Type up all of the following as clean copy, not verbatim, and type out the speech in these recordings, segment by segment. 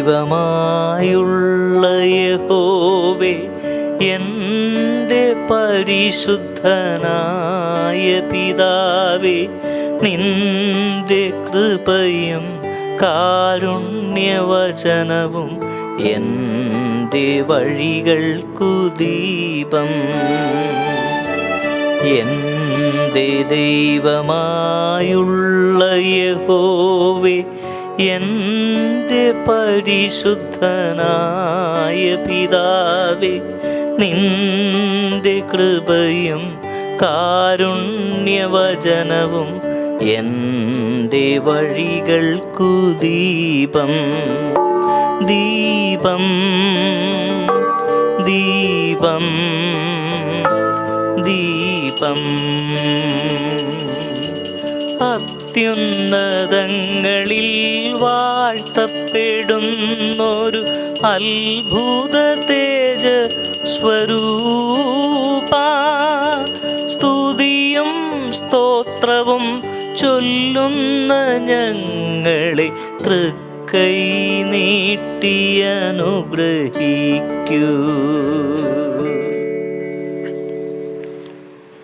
ദൈവമായുള്ള യഹോവേ, എൻ്റെ പരിശുദ്ധനായ പിതാവേ, നിന്റെ കൃപയും കാരുണ്യവചനവും എൻ്റെ വഴികൾക്കു ദീപം. എൻ്റെ ദൈവമായുള്ള യഹോവേ, എൻ്റെ പരിശുദ്ധനായ പിതാവേ, നിന്റെ കൃപയും കാരുണ്യവചനവും എൻ്റെ വഴികൾക്കു ദീപം. ദീപം ദീപം ദീപം. അത്യുന്നതങ്ങളിൽ വാഴ്ത്തപ്പെടുന്നൊരു അത്ഭുത തേജ സ്വരൂപ, സ്തുതിയും സ്തോത്രവും ചൊല്ലുന്ന ഞങ്ങളെ തൃക്കൈ നീട്ടി അനുഗ്രഹിക്കൂ.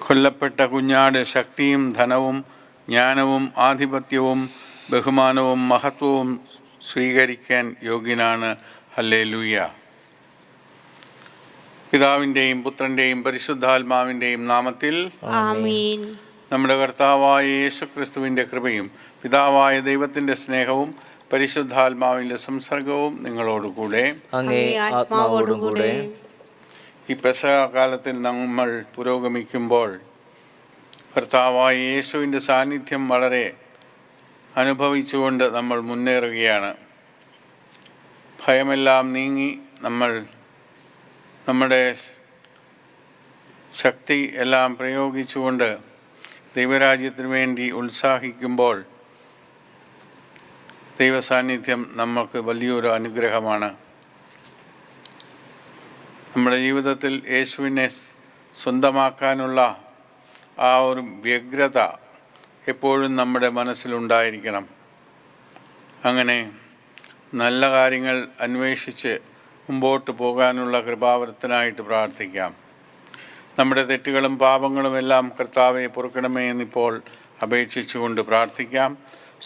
കൊല്ലപ്പെട്ട കുഞ്ഞാട് ശക്തിയും ധനവും ജ്ഞാനവും ആധിപത്യവും ബഹുമാനവും മഹത്വവും സ്വീകരിക്കാൻ യോഗ്യനാണ്. ഹല്ലേലൂയ. പിതാവിൻ്റെയും പുത്രൻ്റെയും പരിശുദ്ധാത്മാവിൻ്റെയും നാമത്തിൽ ആമീൻ. നമ്മുടെ കർത്താവായ യേശുക്രിസ്തുവിൻ്റെ കൃപയും പിതാവായ ദൈവത്തിൻ്റെ സ്നേഹവും പരിശുദ്ധാത്മാവിൻ്റെ സംസർഗവും നിങ്ങളോടുകൂടെ അങ്ങേ ആത്മാവോടുകൂടെ. ഈ പെസഹ കാലത്തിൽ നമ്മൾ പുരോഗമിക്കുമ്പോൾ കർത്താവായ യേശുവിൻ്റെ സാന്നിധ്യം വളരെ അനുഭവിച്ചുകൊണ്ട് നമ്മൾ മുന്നേറുകയാണ്. ഭയമെല്ലാം നീങ്ങി നമ്മൾ നമ്മുടെ ശക്തി എല്ലാം പ്രയോഗിച്ചുകൊണ്ട് ദൈവരാജ്യത്തിന് വേണ്ടി ഉത്സാഹിക്കുമ്പോൾ ദൈവസാന്നിധ്യം നമുക്ക് വലിയൊരു അനുഗ്രഹമാണ്. നമ്മുടെ ജീവിതത്തിൽ യേശുവിനെ സ്വന്തമാക്കാനുള്ള ആ ഒരു വ്യഗ്രത എപ്പോഴും നമ്മുടെ മനസ്സിലുണ്ടായിരിക്കണം. അങ്ങനെ നല്ല കാര്യങ്ങൾ അന്വേഷിച്ച് മുമ്പോട്ട് പോകാനുള്ള കൃപാവരത്തിനായിട്ട് പ്രാർത്ഥിക്കാം. നമ്മുടെ തെറ്റുകളും പാപങ്ങളും എല്ലാം കർത്താവെ പൊറുക്കണമേ എന്നിപ്പോൾ അപേക്ഷിച്ചുകൊണ്ട് പ്രാർത്ഥിക്കാം.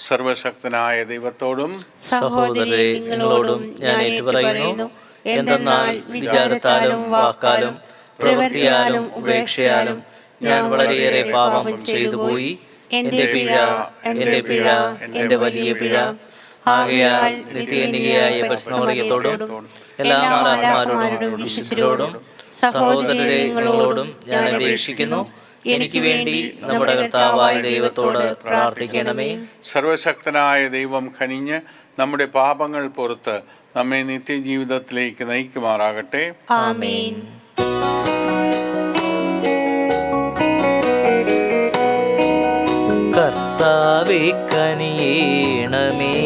സർവശക്തനായ ദൈവത്തോടും സഹോദരരെ നിങ്ങളോടും ഞാൻ ഏറ്റുപറയുന്നു, എന്തെന്നാൽ വിചാരത്താലും വാക്കാലും പ്രവൃത്തിയാലും ഉപേക്ഷയാലും ഞാൻ വളരെയേറെ പാപം ചെയ്തുപോയി. എൻ്റെ പിഴ, എൻ്റെ പിഴ, എൻ്റെ വലിയ പിഴ. ആകയാൽ നിത്യനികയായ പരിശുദ്ധമറിയത്തോടും എല്ലാ മാലാഖമാരോടും വിശുദ്ധരോടും സഹോദരരെ നിങ്ങളോടും ഞാൻ അപേക്ഷിക്കുന്നു, എനിക്ക് വേണ്ടി നമ്മുടെ കർത്താവായ ദൈവത്തോട് പ്രാർത്ഥിക്കണമേ. സർവശക്തനായ ദൈവം കനിഞ്ഞ് നമ്മുടെ പാപങ്ങൾ പുറത്ത് നമ്മെ നിത്യജീവിതത്തിലേക്ക് നയിക്കുമാറാകട്ടെ. ആമേൻ. കർത്താവേ കനിയേണമേ,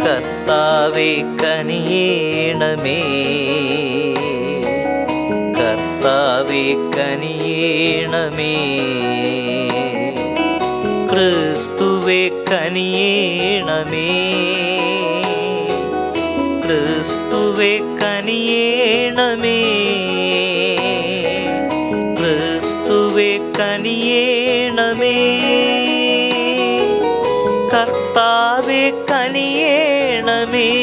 കർത്താവേ കനിയേണമേ, കർത്താവേ കനിയേണമേ. ക്രിസ്തുവേ കനിയേണമേ, ക്രിസ്തുവേ കനിയേണമേ, ക്രിസ്തുവേ കനിയേണമേ. കർത്താവേ കനിയേണമേ,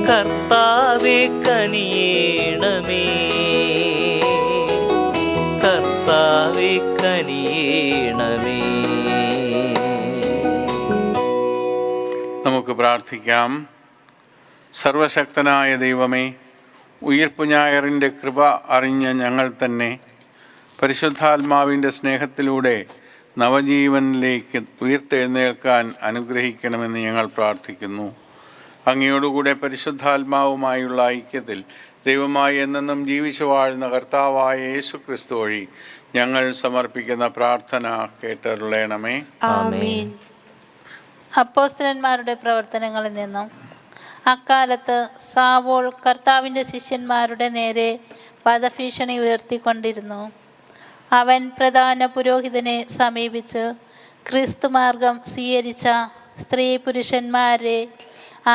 കർത്താവേ കനിയേണമേ, കർത്താവേ കനിയേണമേ. നമുക്ക് പ്രാർത്ഥിക്കാം. സർവശക്തനായ ദൈവമേ, ഉയിർപ്പ് ഞായറിൻ്റെ കൃപ അറിഞ്ഞ ഞങ്ങൾ തന്നെ പരിശുദ്ധാത്മാവിൻ്റെ സ്നേഹത്തിലൂടെ നവജീവനിലേക്ക് ഉയർത്തെഴുന്നേൽക്കാൻ അനുഗ്രഹിക്കണമെന്ന് ഞങ്ങൾ പ്രാർത്ഥിക്കുന്നു. അങ്ങയോടുകൂടെ പരിശുദ്ധാത്മാവുമായുള്ള ഐക്യത്തിൽ ദൈവമായി എന്നെന്നും ജീവിച്ചു വാഴുന്ന കർത്താവായ യേശുക്രിസ്തു വഴി ഞങ്ങൾ സമർപ്പിക്കുന്ന പ്രാർത്ഥന കേട്ടരുളേണമേ. ആമേൻ. അപ്പോസ്തലന്മാരുടെ പ്രവർത്തനങ്ങളിൽ നിന്നും. അക്കാലത്ത് സാവോൾ കർത്താവിൻ്റെ ശിഷ്യന്മാരുടെ നേരെ വധഭീഷണി ഉയർത്തിക്കൊണ്ടിരുന്നു. അവൻ പ്രധാന പുരോഹിതനെ സമീപിച്ച് ക്രിസ്തുമാർഗം സ്വീകരിച്ച സ്ത്രീ പുരുഷന്മാരെ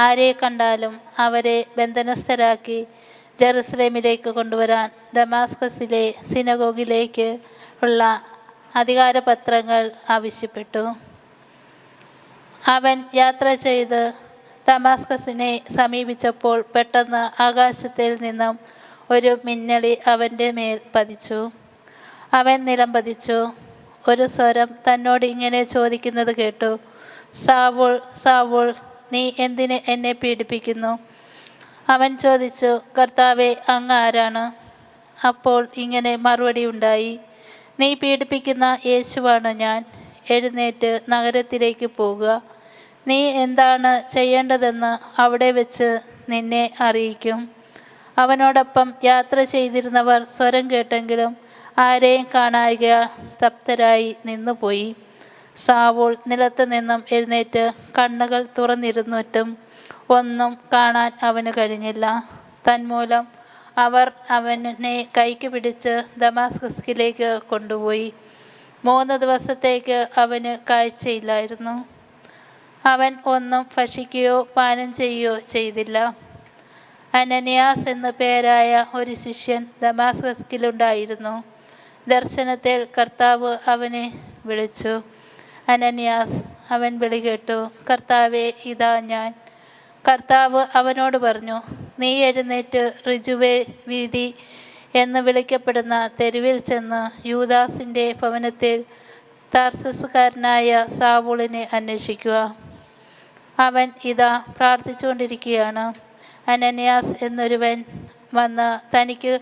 ആരെ കണ്ടാലും അവരെ ബന്ധനസ്ഥരാക്കി ജെറുസലേമിലേക്ക് കൊണ്ടുവരാൻ ദമാസ്കസിലെ സിനഗോഗിലേക്ക് ഉള്ള അധികാരപത്രങ്ങൾ ആവശ്യപ്പെട്ടു. അവൻ യാത്ര ചെയ്ത് ദമാസ്കസിനെ സമീപിച്ചപ്പോൾ പെട്ടെന്ന് ആകാശത്തിൽ നിന്നും ഒരു മിന്നലി അവൻ്റെ മേൽ പതിച്ചു. അവൻ നിലം പതിച്ചു. ഒരു സ്വരം തന്നോട് ഇങ്ങനെ ചോദിക്കുന്നത് കേട്ടു: സാവൂൾ, സാവൂൾ, നീ എന്തിന് എന്നെ പീഡിപ്പിക്കുന്നു? അവൻ ചോദിച്ചു: കർത്താവേ, അങ്ങ് ആരാണ്? അപ്പോൾ ഇങ്ങനെ മറുപടി ഉണ്ടായി: നീ പീഡിപ്പിക്കുന്ന യേശുവാണ് ഞാൻ. എഴുന്നേറ്റ് നഗരത്തിലേക്ക് പോകുക. നീ എന്താണ് ചെയ്യേണ്ടതെന്ന് അവിടെ വെച്ച് നിന്നെ അറിയിക്കും. അവനോടൊപ്പം യാത്ര ചെയ്തിരുന്നവർ സ്വരം കേട്ടെങ്കിലും ആരെയും കാണായിക സ്തബ്ധരായി നിന്നുപോയി. സാവൂൾ നിലത്ത് നിന്നും എഴുന്നേറ്റ് കണ്ണുകൾ തുറന്നിരുന്നിട്ടും ഒന്നും കാണാൻ അവന് കഴിഞ്ഞില്ല. തന്മൂലം അവർ അവനെ കൈക്ക് പിടിച്ച് ദമാസ്കസിലേക്ക് കൊണ്ടുപോയി. 3 ദിവസത്തേക്ക് അവന് കാഴ്ചയില്ലായിരുന്നു. അവൻ ഒന്നും ഭക്ഷിക്കുകയോ പാനം ചെയ്യുകയോ ചെയ്തില്ല. അനനിയാസ് എന്നു പേരായ ഒരു ശിഷ്യൻ ദമാസ്കസിലുണ്ടായിരുന്നു. ദർശനത്തിൽ കർത്താവ് അവനെ വിളിച്ചു: അനനിയാസ്. അവൻ വിളി കേട്ടു: കർത്താവേ, ഇതാ ഞാൻ. കർത്താവ് അവനോട് പറഞ്ഞു: നീ എഴുന്നേറ്റ് ഋജുവേ വീതി എന്ന് വിളിക്കപ്പെടുന്ന തെരുവിൽ ചെന്ന് യൂദാസിൻ്റെ ഭവനത്തിൽ തർസുസുകാരനായ സാവൂളിനെ അന്വേഷിക്കുക. അവൻ ഇതാ പ്രാർത്ഥിച്ചുകൊണ്ടിരിക്കുകയാണ്. അനനിയാസ് എന്നൊരുവൻ വന്ന് തനിക്ക്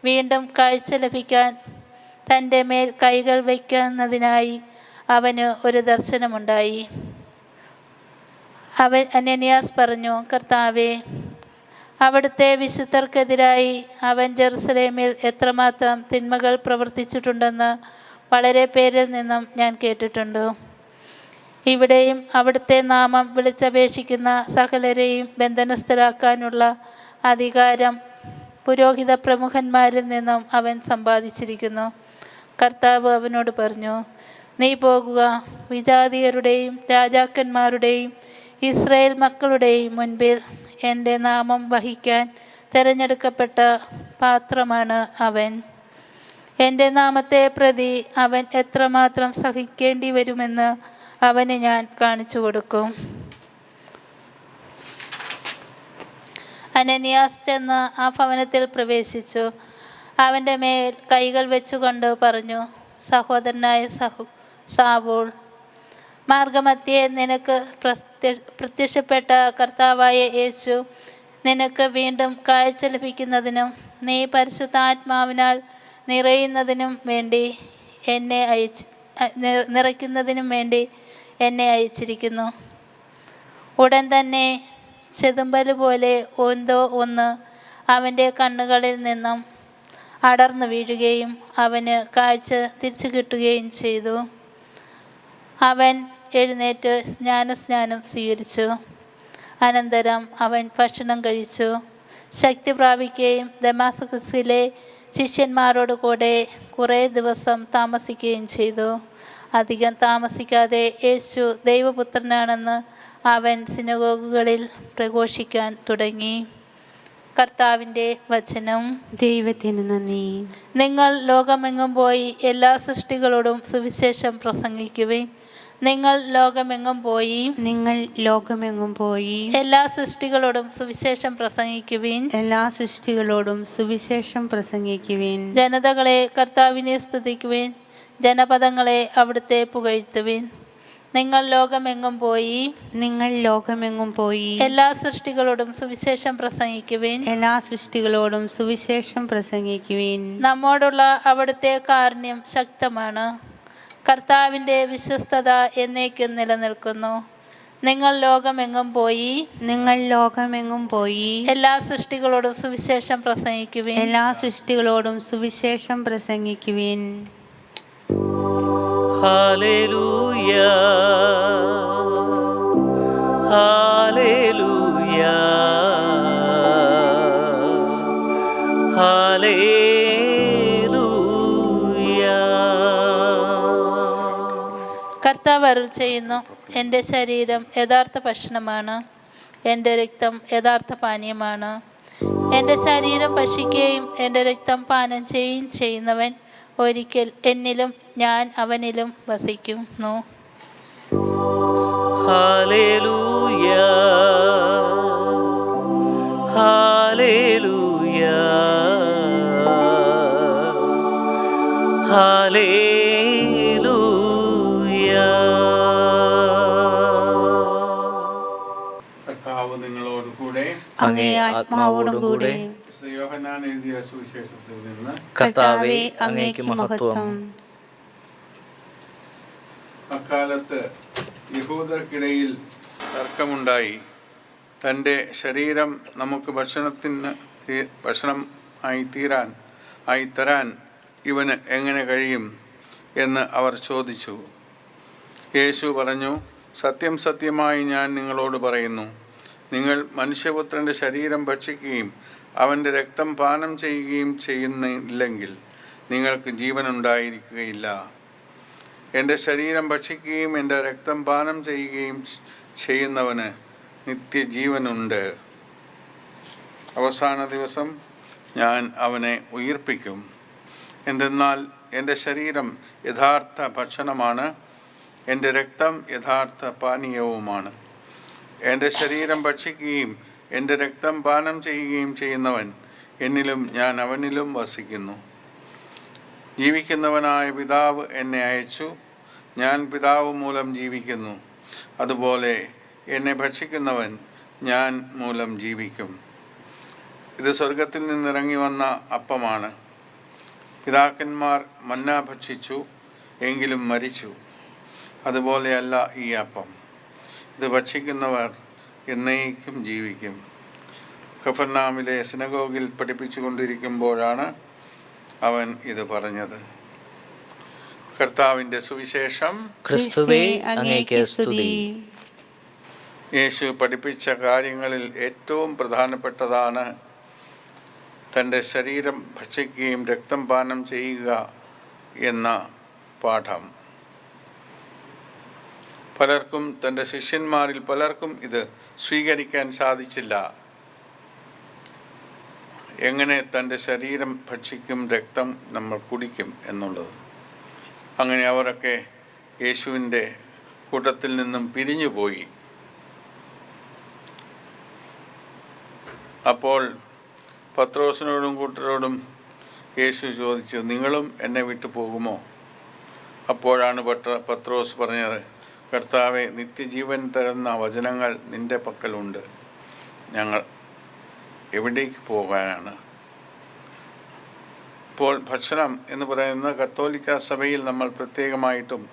വീണ്ടും കാഴ്ച ലഭിക്കാൻ തൻ്റെ മേൽ കൈകൾ വയ്ക്കുന്നതിനായി അവന് ഒരു ദർശനമുണ്ടായി. അനനിയാസ് പറഞ്ഞു: കർത്താവേ, അവിടുത്തെ വിശുദ്ധർക്കെതിരായി അവൻ ജെറുസലേമിൽ എത്രമാത്രം തിന്മകൾ പ്രവർത്തിച്ചിട്ടുണ്ടെന്ന് വളരെ പേരിൽ നിന്നും ഞാൻ കേട്ടിട്ടുണ്ട്. ഇവിടെയും അവിടുത്തെ നാമം വിളിച്ചപേക്ഷിക്കുന്ന സകലരെയും ബന്ധനസ്ഥരാക്കാനുള്ള അധികാരം പുരോഹിത പ്രമുഖന്മാരിൽ നിന്നും അവൻ സമ്പാദിച്ചിരിക്കുന്നു. കർത്താവ് അവനോട് പറഞ്ഞു: നീ പോകുക. വിജാതിയരുടെയും രാജാക്കന്മാരുടെയും ഇസ്രായേൽ മക്കളുടെയും മുൻപിൽ എൻ്റെ നാമം വഹിക്കാൻ തിരഞ്ഞെടുക്കപ്പെട്ട പാത്രമാണ് അവൻ. എൻ്റെ നാമത്തെ പ്രതി അവൻ എത്രമാത്രം സഹിക്കേണ്ടി വരുമെന്ന് അവന് ഞാൻ കാണിച്ചു കൊടുക്കും. അനനിയാസ് ചെന്ന് ആ ഭവനത്തിൽ പ്രവേശിച്ചു. അവൻ്റെ മേൽ കൈകൾ വെച്ചുകൊണ്ട് പറഞ്ഞു: സഹോദരനായ സാവൂൾ, മാർഗമധ്യേ നിനക്ക് പ്രത്യക്ഷപ്പെട്ട കർത്താവായ യേശു നിനക്ക് വീണ്ടും കാഴ്ച ലഭിക്കുന്നതിനും നീ പരിശുദ്ധാത്മാവിനാൽ നിറയുന്നതിനും വേണ്ടി എന്നെ അയച്ചിരിക്കുന്നു. ഉടൻ തന്നെ ചെതുമ്പൽ പോലെ എന്തോ ഒന്ന് അവൻ്റെ കണ്ണുകളിൽ നിന്നും അടർന്നു വീഴുകയും അവന് കാഴ്ച തിരിച്ചു കിട്ടുകയും ചെയ്തു. അവൻ എഴുന്നേറ്റ് സ്നാനം സ്വീകരിച്ചു. അനന്തരം അവൻ ഭക്ഷണം കഴിച്ചു. ശക്തി പ്രാപിക്കുകയും ദമാസ്കസിലെ ശിഷ്യന്മാരോട് കൂടെ കുറേ ദിവസം താമസിക്കുകയും ചെയ്തു. അധികം താമസിക്കാതെ യേശു ദൈവപുത്രനാണെന്ന് അവൻ സിനഗോഗുകളിൽ പ്രഘോഷിക്കാൻ തുടങ്ങി. കർത്താവിൻ്റെ വചനം. ദൈവത്തിന് നന്ദി. നിങ്ങൾ ലോകമെങ്ങും പോയി എല്ലാ സൃഷ്ടികളോടും സുവിശേഷം പ്രസംഗിക്കുവിൻ. നിങ്ങൾ ലോകമെങ്ങും പോയി എല്ലാ സൃഷ്ടികളോടും സുവിശേഷം പ്രസംഗിക്കുവിൻ. ജനതകളെ കർത്താവിനെ സ്തുതിക്കുവിൻ. ജനപദങ്ങളെ അവിടുത്തെ പുകഴ്ത്തുവിൻ. നിങ്ങൾ ലോകമെങ്ങും പോയി എല്ലാ സൃഷ്ടികളോടും സുവിശേഷം പ്രസംഗിക്കുവിൻ. നമ്മോടുള്ള അവിടുത്തെ കാരുണ്യം ശക്തമാണ്. കർത്താവിൻ്റെ വിശ്വസ്തത എന്നേക്കും നിലനിൽക്കുന്നു. നിങ്ങൾ ലോകമെങ്ങും പോയി എല്ലാ സൃഷ്ടികളോടും സുവിശേഷം പ്രസംഗിക്കുവിൻ. Hallelujah, hallelujah, hallelujah. കർത്താവ് അരുൾ ചെയ്യുന്നു. എൻ്റെ ശരീരം യഥാർത്ഥ ഭക്ഷണമാണ്, എൻ്റെ രക്തം യഥാർത്ഥ പാനീയമാണ്. എൻ്റെ ശരീരം ഭക്ഷിക്കുകയും എൻ്റെ രക്തം പാനം ചെയ്യുകയും ചെയ്യുന്നവൻ ഒരിക്കൽ എന്നിലും ഞാൻ അവനിലും വസിക്കുന്നു. Hallelujah, hallelujah, hallelujah. കർത്താവ് നിങ്ങളോട് കൂടെ, അങ്ങേ ആത്മാവോടും കൂടെ. യോഹന്നാൻ എഴുതിയ സുവിശേഷത്തിൽ നിന്ന്. കർത്താവേ, അങ്ങേക്ക് മഹത്വം. അക്കാലത്ത് യഹൂദർക്കിടയിൽ തർക്കമുണ്ടായി. തൻ്റെ ശരീരം നമുക്ക് ഭക്ഷണം ആയി തരാൻ ഇവന് എങ്ങനെ കഴിയും എന്ന് അവർ ചോദിച്ചു. യേശു പറഞ്ഞു, സത്യം സത്യമായി ഞാൻ നിങ്ങളോട് പറയുന്നു, നിങ്ങൾ മനുഷ്യപുത്രൻ്റെ ശരീരം ഭക്ഷിക്കുകയും അവൻ്റെ രക്തം പാനം ചെയ്യുകയും ചെയ്യുന്നില്ലെങ്കിൽ നിങ്ങൾക്ക് ജീവനുണ്ടായിരിക്കുകയില്ല. എൻ്റെ ശരീരം ഭക്ഷിക്കുകയും എൻ്റെ രക്തം പാനം ചെയ്യുകയും ചെയ്യുന്നവന് നിത്യജീവനുണ്ട്. അവസാന ദിവസം ഞാൻ അവനെ ഉയിർപ്പിക്കും. എന്തെന്നാൽ എൻ്റെ ശരീരം യഥാർത്ഥ ഭക്ഷണമാണ്, എൻ്റെ രക്തം യഥാർത്ഥ പാനീയവുമാണ്. എൻ്റെ ശരീരം ഭക്ഷിക്കുകയും എൻ്റെ രക്തം പാനം ചെയ്യുകയും ചെയ്യുന്നവൻ എന്നിലും ഞാൻ അവനിലും വസിക്കുന്നു. ജീവിക്കുന്നവനായ പിതാവ് എന്നെ അയച്ചു, ഞാൻ പിതാവ് മൂലം ജീവിക്കുന്നു. അതുപോലെ എന്നെ ഭക്ഷിക്കുന്നവൻ ഞാൻ മൂലം ജീവിക്കും. ഇത് സ്വർഗത്തിൽ നിന്നിറങ്ങി വന്ന അപ്പമാണ്. പിതാക്കന്മാർ മന്ന ഭക്ഷിച്ചു, എങ്കിലും മരിച്ചു. അതുപോലെയല്ല ഈ അപ്പം. ഇത് ഭക്ഷിക്കുന്നവർ എന്നേക്കും ജീവിക്കും. കഫർനാമിലെ സിനഗോഗിൽ പഠിപ്പിച്ചു കൊണ്ടിരിക്കുമ്പോഴാണ് അവൻ ഇത് പറഞ്ഞത്. കർത്താവിൻ്റെ സുവിശേഷം. ക്രിസ്തുവേ, അങ്ങേക്ക് സ്തുതി. യേശു പഠിപ്പിച്ച കാര്യങ്ങളിൽ ഏറ്റവും പ്രധാനപ്പെട്ടതാണ് തൻ്റെ ശരീരം ഭക്ഷിക്കുകയും രക്തം പാനം ചെയ്യുക എന്ന പാഠം. പലർക്കും, തൻ്റെ ശിഷ്യന്മാരിൽ പലർക്കും ഇത് സ്വീകരിക്കാൻ സാധിച്ചില്ല. എങ്ങനെ തൻ്റെ ശരീരം ഭക്ഷിക്കും, രക്തം നമ്മൾ കുടിക്കും എന്നുള്ളത്. അങ്ങനെ അവരൊക്കെ യേശുവിൻ്റെ കൂട്ടത്തിൽ നിന്നും പിരിഞ്ഞുപോയി. അപ്പോൾ പത്രോസിനോടും കൂട്ടരോടും യേശു ചോദിച്ചു, നിങ്ങളും എന്നെ വിട്ടു പോകുമോ? അപ്പോഴാണ് പത്രോസ് പറഞ്ഞത്, കർത്താവെ, നിത്യജീവൻ തരുന്ന വചനങ്ങൾ നിൻ്റെ പക്കലുണ്ട്, ഞങ്ങൾ എവിടേക്ക് പോകാനാണ്? ഇപ്പോൾ ഭക്ഷണം എന്ന് പറയുന്ന കത്തോലിക്ക സഭയിൽ നമ്മൾ പ്രത്യേകമായിട്ടും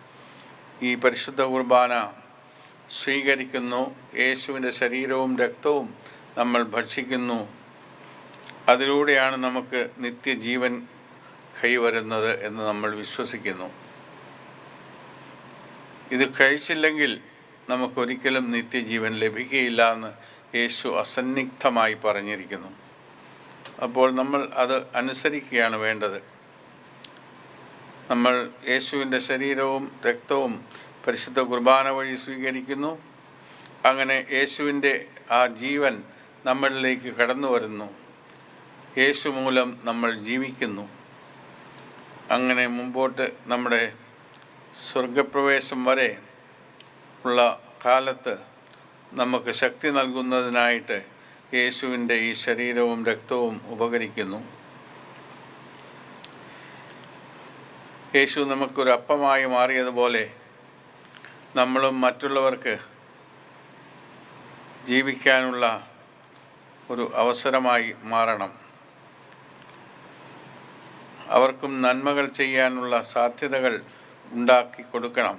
ഈ പരിശുദ്ധ കുർബാന സ്വീകരിക്കുന്നു. യേശുവിൻ്റെ ശരീരവും രക്തവും നമ്മൾ ഭക്ഷിക്കുന്നു. അതിലൂടെയാണ് നമുക്ക് നിത്യജീവൻ കൈവരുന്നത് എന്ന് നമ്മൾ വിശ്വസിക്കുന്നു. ഇത് കഴിച്ചില്ലെങ്കിൽ നമുക്കൊരിക്കലും നിത്യജീവൻ ലഭിക്കുകയില്ല എന്ന് യേശു അസന്നിഗ്ധമായി പറഞ്ഞിരിക്കുന്നു. അപ്പോൾ നമ്മൾ അത് അനുസരിക്കുകയാണ് വേണ്ടത്. നമ്മൾ യേശുവിൻ്റെ ശരീരവും രക്തവും പരിശുദ്ധ കുർബാന വഴി സ്വീകരിക്കുന്നു. അങ്ങനെ യേശുവിൻ്റെ ആ ജീവൻ നമ്മളിലേക്ക് കടന്നു വരുന്നു. യേശു മൂലം നമ്മൾ ജീവിക്കുന്നു. അങ്ങനെ മുമ്പോട്ട് നമ്മുടെ സ്വർഗപ്രവേശം വരെ ഉള്ള കാലത്ത് നമുക്ക് ശക്തി നൽകുന്നതിനായിട്ട് യേശുവിൻ്റെ ഈ ശരീരവും രക്തവും ഉപകരിക്കുന്നു. യേശു നമുക്കൊരു അപ്പമായി മാറിയതുപോലെ നമ്മളും മറ്റുള്ളവർക്ക് ജീവിക്കാനുള്ള ഒരു അവസരമായി മാറണം. അവർക്കും നന്മകൾ ചെയ്യാനുള്ള സാധ്യതകൾ ഉണ്ടാക്കി കൊടുക്കണം.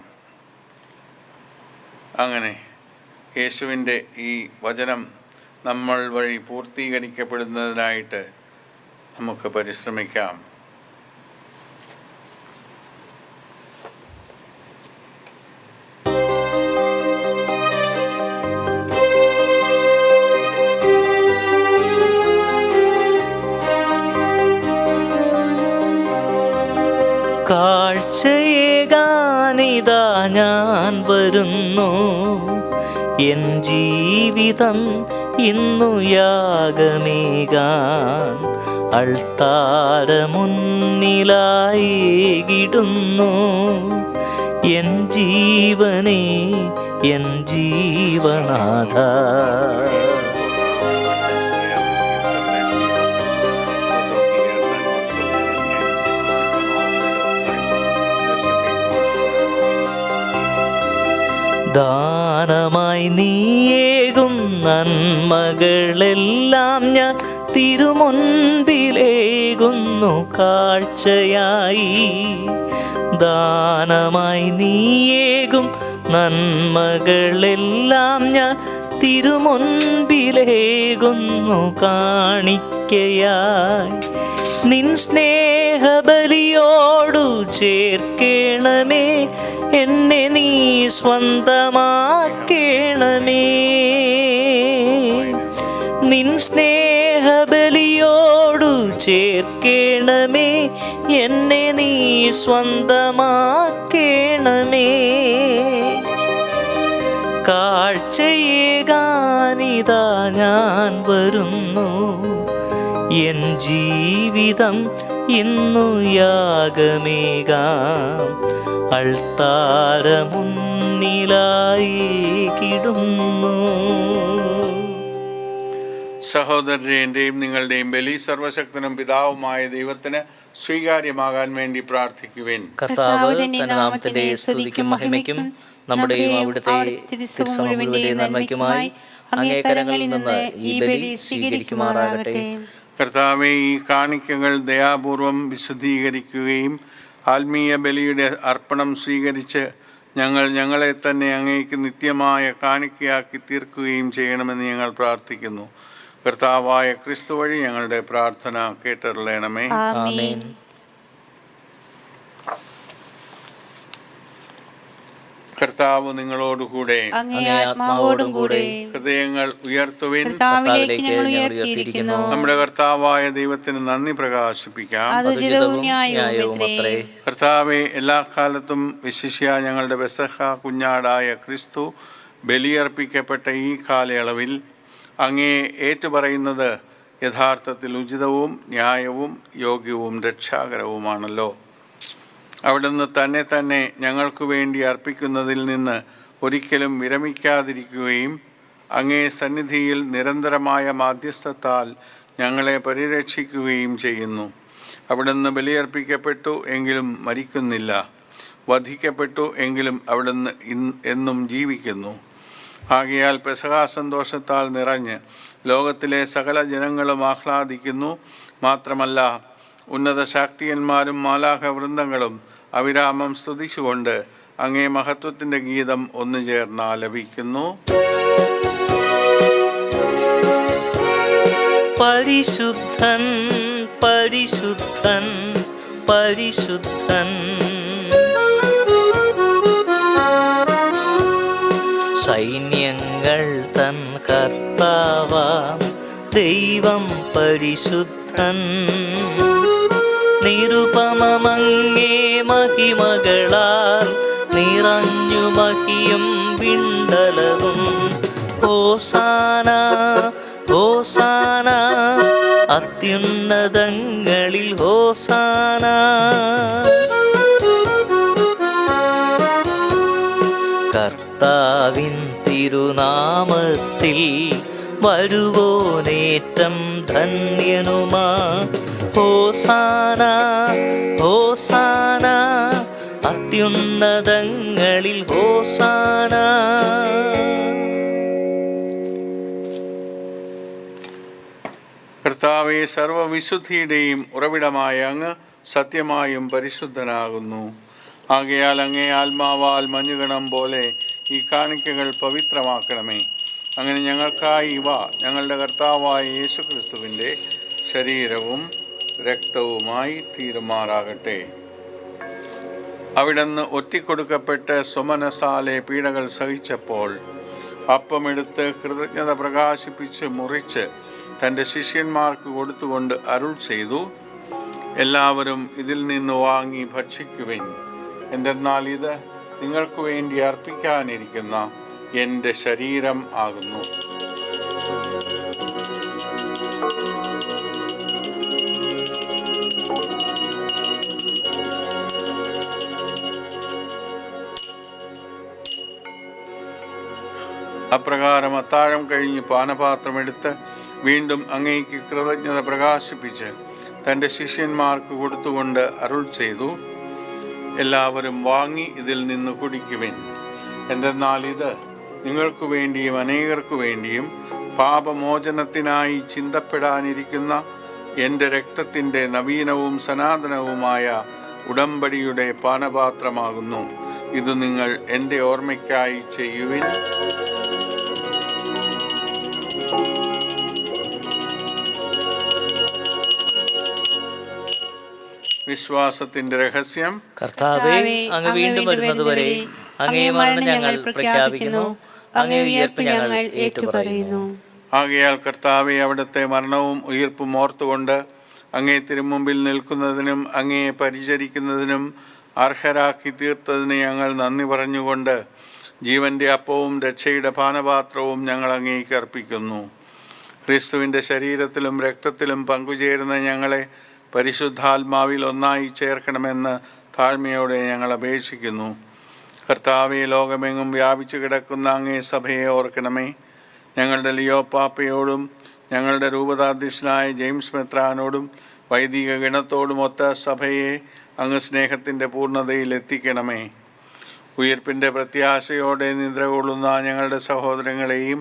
അങ്ങനെ യേശുവിൻ്റെ ഈ വചനം നമ്മൾ വഴി പൂർത്തീകരിക്കപ്പെടുന്നതിനായിട്ട് നമുക്ക് പരിശ്രമിക്കാം. കാഴ്ചയേകാൻ ഞാൻ വരുന്നു. എൻ ജീവിതം ഇന്നു യാഗമേകാൻ അൾത്താരമുന്നിലായിടുന്നു. എൻ ജീവനേ, എൻ ജീവനാഥ. ദാനമായി നീയേകും നന്മകളെല്ലാം ഞാൻ തിരുമുൻപിലേകുന്നു കാഴ്ചയായി. ദാനമായി നീയേകും നന്മകളെല്ലാം ഞാൻ തിരുമുൻപിലേകുന്നു കാണിക്കയായി. നിൻ സ്നേഹബലിയോടു ചേർക്കേണമേ, എന്നെ നീ സ്വന്തമാക്കേണമേ. നിൻ സ്നേഹബലിയോടു ചേർക്കേണമേ, എന്നെ നീ സ്വന്തമാക്കേണമേ. കാഴ്ചയേകാനിതാ ഞാൻ വരുന്നു. എൻ ജീവിതം ഇന്നു യാഗമേകാം അൾത്താരമുന്നിലായിടുന്നു. സഹോദരരെ, എൻ്റെയും നിങ്ങളുടെയും ബലി സർവശക്തനും പിതാവുമായ ദൈവത്തിന് സ്വീകാര്യമാകാൻ വേണ്ടി പ്രാർത്ഥിക്കുവിൻ. കർത്താവ് തന്റെ നാമത്തിന്റെ സ്തുതിക്കും മഹിമയ്ക്കും നമ്മുടെയും അവിടുത്തെ തിരുസഭയുടെ നന്മയ്ക്കുമായി അങ്ങേ കരങ്ങളിൽ നിന്ന് ഈ ബലി സ്വീകരിക്കുമാറാകട്ടെ. കർത്താവെ, ഈ കാണിക്കകൾ ദയാപൂർവം വിശുദ്ധീകരിക്കുകയും ആത്മീയ ബലിയുടെ അർപ്പണം സ്വീകരിച്ച് ഞങ്ങളെ തന്നെ അങ്ങേക്ക് നിത്യമായ കാണിക്കയാക്കി തീർക്കുകയും ചെയ്യണമെന്ന് ഞങ്ങൾ പ്രാർത്ഥിക്കുന്നു. കർത്താവായ ക്രിസ്തു വഴി ഞങ്ങളുടെ പ്രാർത്ഥന കേട്ടരുളണമേ. ആമേൻ. കർത്താവ് നിങ്ങളോടുകൂടെ, ആത്മാവോടും കൂടെ. ഹൃദയങ്ങൾ ഉയർത്തുവിൻ. ഉയർത്തിയിരിക്കുന്നു. നമ്മുടെ കർത്താവായ ദൈവത്തിന് നന്ദി പ്രകാശിപ്പിക്കാം. കർത്താവെ, എല്ലാ കാലത്തും വിശിഷ്യ ഞങ്ങളുടെ പെസഹ കുഞ്ഞാടായ ക്രിസ്തു ബലിയർപ്പിക്കപ്പെട്ട ഈ കാലയളവിൽ അങ്ങേ ഏറ്റുപറയുന്നത് യഥാർത്ഥത്തിൽ ഉചിതവും ന്യായവും യോഗ്യവും രക്ഷാകരവുമാണല്ലോ. അവിടുന്ന് തന്നെ ഞങ്ങൾക്ക് വേണ്ടി അർപ്പിക്കുന്നതിൽ നിന്ന് ഒരിക്കലും വിരമിക്കാതിരിക്കുകയും അങ്ങേ സന്നിധിയിൽ നിരന്തരമായ മാധ്യസ്ഥത്താൽ ഞങ്ങളെ പരിരക്ഷിക്കുകയും ചെയ്യുന്നു. അവിടുന്ന് ബലിയർപ്പിക്കപ്പെട്ടു എങ്കിലും മരിക്കുന്നില്ല, വധിക്കപ്പെട്ടു എങ്കിലും അവിടുന്ന് എന്നും ജീവിക്കുന്നു. ആകയാൽ പെസഹാ സന്തോഷത്താൽ നിറഞ്ഞ് ലോകത്തിലെ സകല ജനങ്ങളും ആഹ്ലാദിക്കുന്നു. മാത്രമല്ല, ഉന്നത ശാക്തിയന്മാരും മാലാഖ വൃന്ദങ്ങളും അവിരാമം സ്തുതിച്ചുകൊണ്ട് അങ്ങേ മഹത്വത്തിൻ്റെ ഗീതം ഒന്നു ചേർന്ന് ആലപിക്കുന്നു. പരിശുദ്ധൻ, പരിശുദ്ധൻ, പരിശുദ്ധൻ, സൈന്യങ്ങൾ തൻ കർത്താവാം ദൈവം പരിശുദ്ധൻ. നിരുപമമങ്ങേ മഹിമകളാൽ നിറഞ്ഞു മഹിയും വിണ്ടലവും. ഹോസാന, ഹോസാന, അത്യുന്നതങ്ങളിൽ ഹോസാന. കർത്താവിൻ തിരുനാമത്തിൽ വരുവോനേറ്റം ധന്യനുമാ. ഹോസാന, ഹോസാന, അത്യുന്നതങ്ങളിൽ ഹോസാന. കർത്താവെ, സർവവിശുദ്ധിയുടെയും ഉറവിടമായ അങ്ങ് സത്യമായും പരിശുദ്ധനാകുന്നു. ആകയാൽ അങ്ങേ ആത്മാവാൽ മഞ്ഞുകണം പോലെ ഈ കാണിക്കകൾ പവിത്രമാക്കണമേ. അങ്ങനെ ഞങ്ങൾക്കായി ഇവ ഞങ്ങളുടെ കർത്താവായ യേശുക്രിസ്തുവിൻ്റെ ശരീരവും രക്തവുമായി തീരുമാറാകട്ടെ. അവിടുന്ന് ഒറ്റിക്കൊടുക്കപ്പെട്ട് സ്വമനസാലെ പീഡകൾ സഹിച്ചപ്പോൾ അപ്പമെടുത്ത് കൃതജ്ഞത പ്രകാശിപ്പിച്ച് മുറിച്ച് തൻ്റെ ശിഷ്യന്മാർക്ക് കൊടുത്തുകൊണ്ട് അരുൾ ചെയ്തു, എല്ലാവരും ഇതിൽ നിന്ന് വാങ്ങി ഭക്ഷിക്കുവിൻ. എന്തെന്നാൽ ഇത് നിങ്ങൾക്ക് വേണ്ടി അർപ്പിക്കാനിരിക്കുന്ന എൻ്റെ ശരീരം ആകുന്നു. അപ്രകാരം അത്താഴം കഴിഞ്ഞ് പാനപാത്രമെടുത്ത് വീണ്ടും അങ്ങേക്ക് കൃതജ്ഞത പ്രകാശിപ്പിച്ച് തൻ്റെ ശിഷ്യന്മാർക്ക് കൊടുത്തുകൊണ്ട് അരുൾ ചെയ്തു, എല്ലാവരും വാങ്ങി ഇതിൽ നിന്ന് കുടിക്കുവിൻ. എന്തെന്നാൽ ഇത് നിങ്ങൾക്ക് വേണ്ടിയും അനേകർക്കു വേണ്ടിയും പാപമോചനത്തിനായി ചിന്തപ്പെടാനിരിക്കുന്ന എൻ്റെ രക്തത്തിൻ്റെ നവീനവും സനാതനവുമായ ഉടമ്പടിയുടെ പാനപാത്രമാകുന്നു. ഇത് നിങ്ങൾ എൻ്റെ ഓർമ്മയ്ക്കായി ചെയ്യുവിൻ. വിശ്വാസത്തിന്റെ രഹസ്യം. കർത്താവേ, അങ്ങ് വീണ്ടും വരുന്നതുവരെ അങ്ങേ മരണം ഞങ്ങൾ പ്രഖ്യാപിക്കുന്നു, അങ്ങേ ഉയർപ്പ് ഞങ്ങൾ ഏറ്റുപറയുന്നു. ആകയാൽ കർത്താവെ, അവിടുത്തെ മരണവും ഉയിർപ്പും ഓർത്തുകൊണ്ട് അങ്ങേ തിരുമുമ്പിൽ നിൽക്കുന്നതിനും അങ്ങയെ പരിചരിക്കുന്നതിനും അർഹരാക്കി തീർത്തതിന് ഞങ്ങൾ നന്ദി പറഞ്ഞുകൊണ്ട് ജീവന്റെ അപ്പവും രക്ഷയുടെ പാനപാത്രവും ഞങ്ങൾ അങ്ങേക്ക് അർപ്പിക്കുന്നു. ക്രിസ്തുവിൻ്റെ ശരീരത്തിലും രക്തത്തിലും പങ്കുചേരുന്ന ഞങ്ങളെ പരിശുദ്ധാത്മാവിൽ ഒന്നായി ചേർക്കണമെന്ന് താഴ്മയോടെ ഞങ്ങൾ അപേക്ഷിക്കുന്നു. കർത്താവെ, ലോകമെങ്ങും വ്യാപിച്ചു കിടക്കുന്ന അങ്ങേ സഭയെ ഓർക്കണമേ. ഞങ്ങളുടെ ലിയോ പാപ്പയോടും ഞങ്ങളുടെ രൂപതാധ്യക്ഷനായ ജെയിംസ് മെത്രാനോടും വൈദിക ഗണത്തോടുമൊത്ത സഭയെ അങ്ങ് സ്നേഹത്തിൻ്റെ പൂർണ്ണതയിൽ എത്തിക്കണമേ. ഉയിർപ്പിൻ്റെ പ്രത്യാശയോടെ നിദ്ര കൊള്ളുന്ന ഞങ്ങളുടെ സഹോദരങ്ങളെയും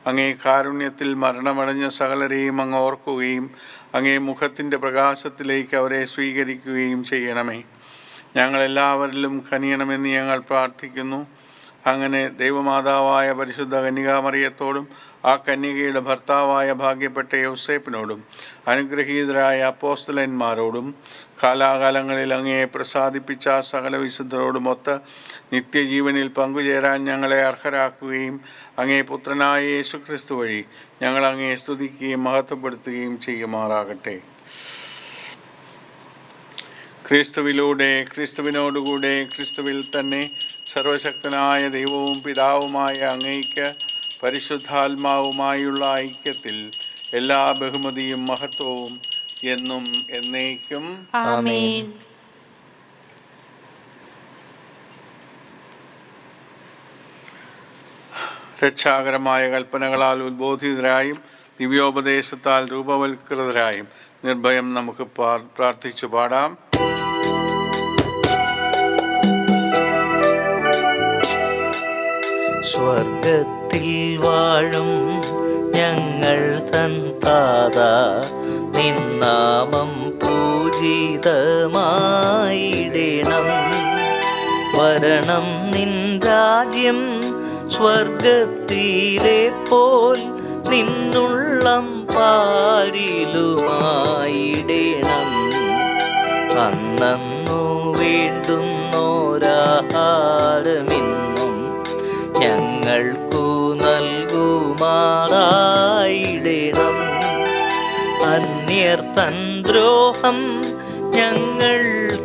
അങ്ങേ കാരുണ്യത്തിൽ മരണമടഞ്ഞ സകലരെയും അങ്ങ് ഓർക്കുകയും അങ്ങേ മുഖത്തിൻ്റെ പ്രകാശത്തിലേക്ക് അവരെ സ്വീകരിക്കുകയും ചെയ്യണമേ. ഞങ്ങളെല്ലാവരിലും കനിയണമെന്ന് ഞങ്ങൾ പ്രാർത്ഥിക്കുന്നു. അങ്ങനെ ദൈവമാതാവായ പരിശുദ്ധ കന്യകാമറിയത്തോടും ആ കന്യകയുടെ ഭർത്താവായ ഭാഗ്യപ്പെട്ട യൗസേപ്പിനോടും അനുഗ്രഹീതരായ അപ്പോസ്തലന്മാരോടും കാലാകാലങ്ങളിൽ അങ്ങയെ പ്രസാദിപ്പിച്ച സകല വിശുദ്ധരോടുമൊത്ത് നിത്യജീവനിൽ പങ്കുചേരാൻ ഞങ്ങളെ അർഹരാക്കുകയും അങ്ങേ പുത്രനായ യേശുക്രിസ്തു വഴി ഞങ്ങൾ അങ്ങയെ സ്തുതിക്കുകയും മഹത്വപ്പെടുത്തുകയും ചെയ്യുമാറാകട്ടെ. ക്രിസ്തുവിലൂടെ, ക്രിസ്തുവിനോടുകൂടെ, ക്രിസ്തുവിൽ തന്നെ സർവശക്തനായ ദൈവവും പിതാവുമായ അങ്ങയ്ക്ക് പരിശുദ്ധാത്മാവുമായുള്ള ഐക്യത്തിൽ എല്ലാ ബഹുമതിയും മഹത്വവും എന്നും എന്നേക്കും ആമേൻ. രക്ഷാകരമായ കൽപ്പനകളാൽ ഉദ്ബോധിതരായും ദിവ്യോപദേശത്താൽ രൂപവൽകൃതരായും നിർഭയം നമുക്ക് പ്രാർത്ഥിച്ചു പാടാം. സ്വർഗത്തിൽ വാഴും ഞങ്ങൾ തൻ താതാ, നിന്നാമം പൂജിതമായിടണം. വരണം നിൻ രാജ്യം, സ്വർഗത്തിലെ പോൽ നിന്നുള്ളം പാരിലുമായിടണം. അന്നു വേണ്ടുന്നോരാഹാരമെന്നും ഞങ്ങൾക്കു നൽകുമാറായിടണം. അന്യർ തൻ ദ്രോഹം ഞങ്ങൾ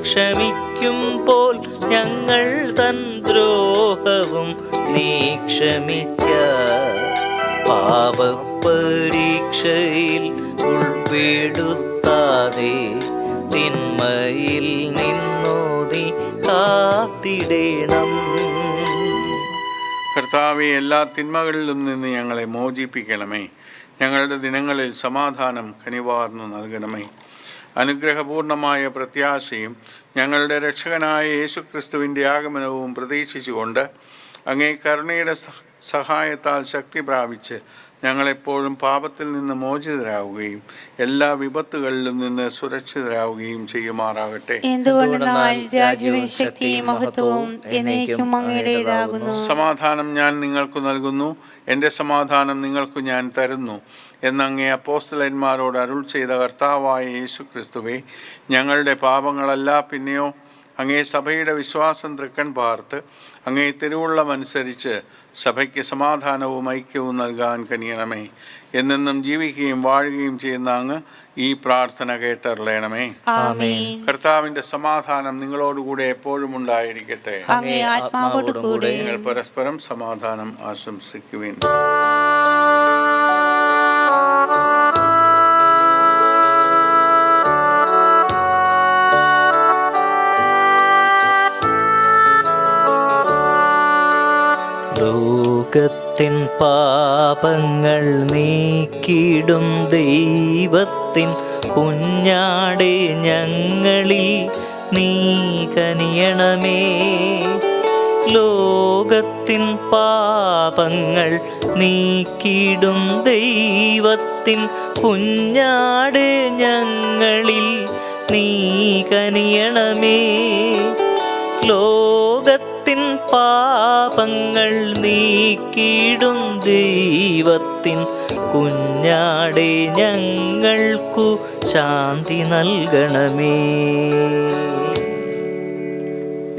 ക്ഷമിക്കുമ്പോൾ ഞങ്ങൾ തൻ ദ്രോഹവും നീ ക്ഷമിക്ക. പാപപരീക്ഷയിൽ ഉൾപ്പെടുത്താതെ തിന്മയിൽ നിന്നു നീ കാത്തിടണം. കർത്താവെ, എല്ലാ തിന്മകളിലും നിന്ന് ഞങ്ങളെ മോചിപ്പിക്കണമേ. ഞങ്ങളുടെ ദിനങ്ങളിൽ സമാധാനം കനിവാർന്നു നൽകണമേ. അനുഗ്രഹപൂർണമായ പ്രത്യാശയും ഞങ്ങളുടെ രക്ഷകനായ യേശുക്രിസ്തുവിൻ്റെ ആഗമനവും പ്രതീക്ഷിച്ചുകൊണ്ട് അങ്ങേ കരുണയുടെ സഹായത്താൽ ശക്തി പ്രാപിച്ച് ഞങ്ങളെപ്പോഴും പാപത്തിൽ നിന്ന് മോചിതരാകുകയും എല്ലാ വിപത്തുകളിലും നിന്ന് സുരക്ഷിതരാകുകയും ചെയ്യുമാറാകട്ടെ. സമാധാനം ഞാൻ നിങ്ങൾക്ക് നൽകുന്നു, എൻ്റെ സമാധാനം നിങ്ങൾക്ക് ഞാൻ തരുന്നു എന്നങ്ങേ അപ്പോസ്തലന്മാരോട് അരുൾ ചെയ്ത കർത്താവായ യേശുക്രിസ്തുവേ, ഞങ്ങളുടെ പാപങ്ങളല്ല പിന്നെയോ അങ്ങേ സഭയുടെ വിശ്വാസം തൃക്കൺ പാർത്ത് അങ്ങേ തിരുവുള്ളമനുസരിച്ച് സഭയ്ക്ക് സമാധാനവും ഐക്യവും നൽകാൻ കനിയണമേ. എന്നെന്നും ജീവിക്കുകയും വാഴുകയും ചെയ്യുന്ന അങ്ങ് ഈ പ്രാർത്ഥന കേട്ടറിയണമേ. കർത്താവിന്റെ സമാധാനം നിങ്ങളോടുകൂടെ എപ്പോഴും ഉണ്ടായിരിക്കട്ടെ. നിങ്ങൾ പരസ്പരം സമാധാനം ആശംസിക്കുവിൻ. ലോകത്തിൻ പാപങ്ങൾ നീക്കിടും ദൈവത്തിൻ കുഞ്ഞാടേ ഞങ്ങളിൽ നീ കനിയണമേ. ലോകത്തിൻ പാപങ്ങൾ നീക്കിടും ദൈവത്തിൻ കുഞ്ഞാടേ ഞങ്ങളിൽ നീ കനിയണമേ. ലോകത്തിൻ പാപങ്ങൾ നീക്കിടും ദൈവത്തിൻ കുഞ്ഞാടേ ഞങ്ങൾക്കു ശാന്തി നൽകണമേ.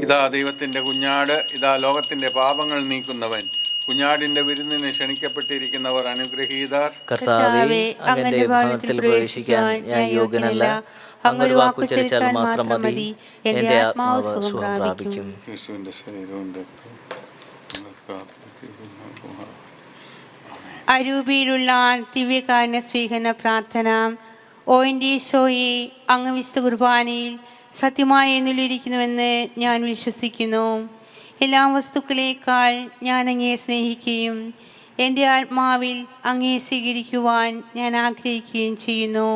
ഇതാ ദൈവത്തിന്റെ കുഞ്ഞാട്, ഇതാ ലോകത്തിന്റെ പാപങ്ങൾ നീക്കുന്നവൻ. കുഞ്ഞാടിന്റെ വിരുന്നിന് ക്ഷണിക്കപ്പെട്ടിരിക്കുന്നവർ അനുഗ്രഹീതർ. കർത്താവേ, അങ്ങയുടെ ഭവനത്തിൽ പ്രവേശിക്കാൻ ഞാൻ യോഗ്യനല്ല. അങ്ങൊരു വാക്കുച്ചരിച്ചാൽ മാത്രം മതി, എന്റെ ആത്മാവ് സുഖം പ്രാപിക്കും. യേശുവിന്റെ ശരീരമുണ്ട്. അരൂപിയിലുള്ള ദിവ്യകാരുണ്യ സ്വീകരണ പ്രാർത്ഥന. ഓ എൻ്റെ ഈശോയെ, അങ്ങ് വിശുദ്ധ കുർബാനയിൽ സത്യമായി എന്നുള്ളിരിക്കുന്നുവെന്ന് ഞാൻ വിശ്വസിക്കുന്നു. എല്ലാ വസ്തുക്കളേക്കാൾ ഞാൻ അങ്ങയെ സ്നേഹിക്കുകയും എൻ്റെ ആത്മാവിൽ അങ്ങയെ സ്വീകരിക്കുവാൻ ഞാൻ ആഗ്രഹിക്കുകയും ചെയ്യുന്നു.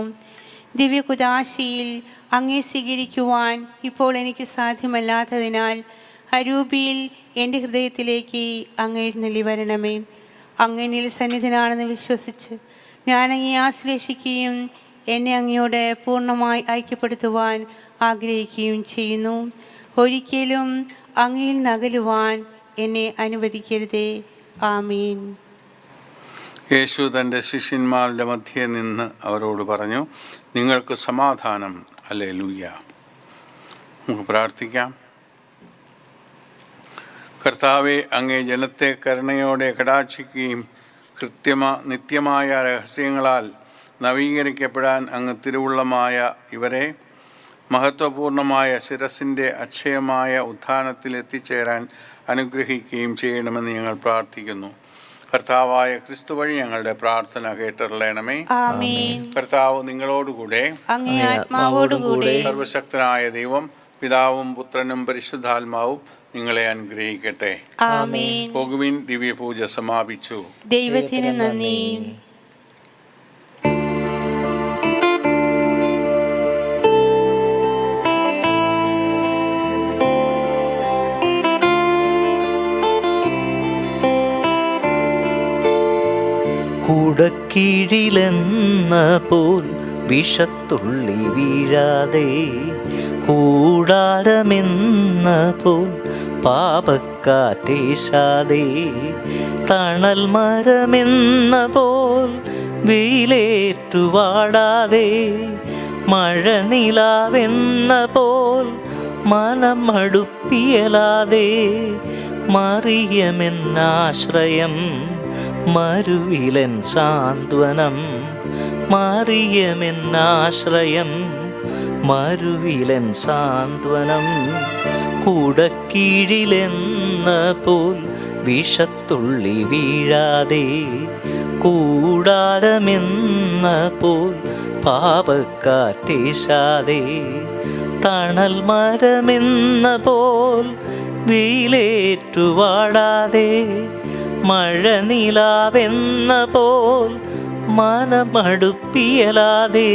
ദിവ്യകുദാശയിൽ അങ്ങയെ സ്വീകരിക്കുവാൻ ഇപ്പോൾ എനിക്ക് സാധ്യമല്ലാത്തതിനാൽ അരൂപിയിൽ എൻ്റെ ഹൃദയത്തിലേക്ക് അങ്ങ് എഴുന്നള്ളി വരണമേ. അങ്ങനിൽ സന്നിധനാണെന്ന് വിശ്വസിച്ച് ഞാൻ അങ്ങയെ ആശ്ലേഷിക്കുകയും എന്നെ അങ്ങയോട് പൂർണ്ണമായി ഐക്യപ്പെടുത്തുവാൻ ആഗ്രഹിക്കുകയും ചെയ്യുന്നു. ഒരിക്കലും അങ്ങയിൽ നകലുവാൻ എന്നെ അനുവദിക്കരുതേ. ആമീൻ. യേശു തൻ്റെ ശിഷ്യന്മാരുടെ മധ്യേ നിന്ന് അവരോട് പറഞ്ഞു, നിങ്ങൾക്ക് സമാധാനം. ഹല്ലേലൂയ. നമുക്ക് പ്രാർത്ഥിക്കാം. കർത്താവെ, അങ്ങേ ജനത്തെ കരുണയോടെ കടാക്ഷിക്കുകയും നിത്യമായ രഹസ്യങ്ങളാൽ നവീകരിക്കപ്പെടാൻ അങ്ങ് തിരുവുള്ളമായ ഇവരെ മഹത്വപൂർണമായ ശിരസിൻ്റെ അക്ഷയമായ ഉത്ഥാനത്തിൽ എത്തിച്ചേരാൻ അനുഗ്രഹിക്കുകയും ചെയ്യണമെന്ന് ഞങ്ങൾ പ്രാർത്ഥിക്കുന്നു. കർത്താവായ ക്രിസ്തു വഴി ഞങ്ങളുടെ പ്രാർത്ഥന കേട്ടറിയണമേ. കർത്താവ് നിങ്ങളോടുകൂടെ. സർവശക്തനായ ദൈവം പിതാവും പുത്രനും പരിശുദ്ധാത്മാവും നിങ്ങളെ അനുഗ്രഹിക്കട്ടെ. പോകുവിൻ. ദിവ്യപൂജ സമാപിച്ചു. ദൈവത്തിന് നന്ദി. കുടക്കീഴിലെന്ന പോൽ വിഷത്തുള്ളി വീഴാതെ, കൂടാരമെന്ന പോൽ പാപക്കാറ്റേശാതെ, തണൽ മരമെന്ന പോൽ വെയിലേറ്റുവാടാതെ, മഴനിലാവെന്ന പോൽ മനം മടുപ്പിയലാതെ, മറിയമെന്നാശ്രയം മരുവിലൻ സാന്ത്വനം, മറിയമെന്നാശ്രയം മരുവിലൻ സാന്ത്വനം. കുടക്കീഴിലെന്ന പോൽ വിഷത്തുള്ളി വീഴാതെ, കൂടാരമെന്ന പോൽ പാപക്കാറ്റേശാതെ, തണൽ മരമെന്ന പോൽ വെയിലേറ്റുവാടാതെ, മഴനിലാവെന്ന പോൽ മനമടുപ്പിയലാതെ,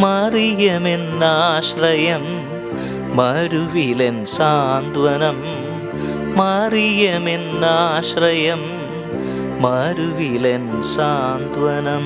മറിയമെന്നാശ്രയം മരുവിലൻ സാന്ത്വനം, മറിയമെന്നാശ്രയം മരുവിലൻ സാന്ത്വനം.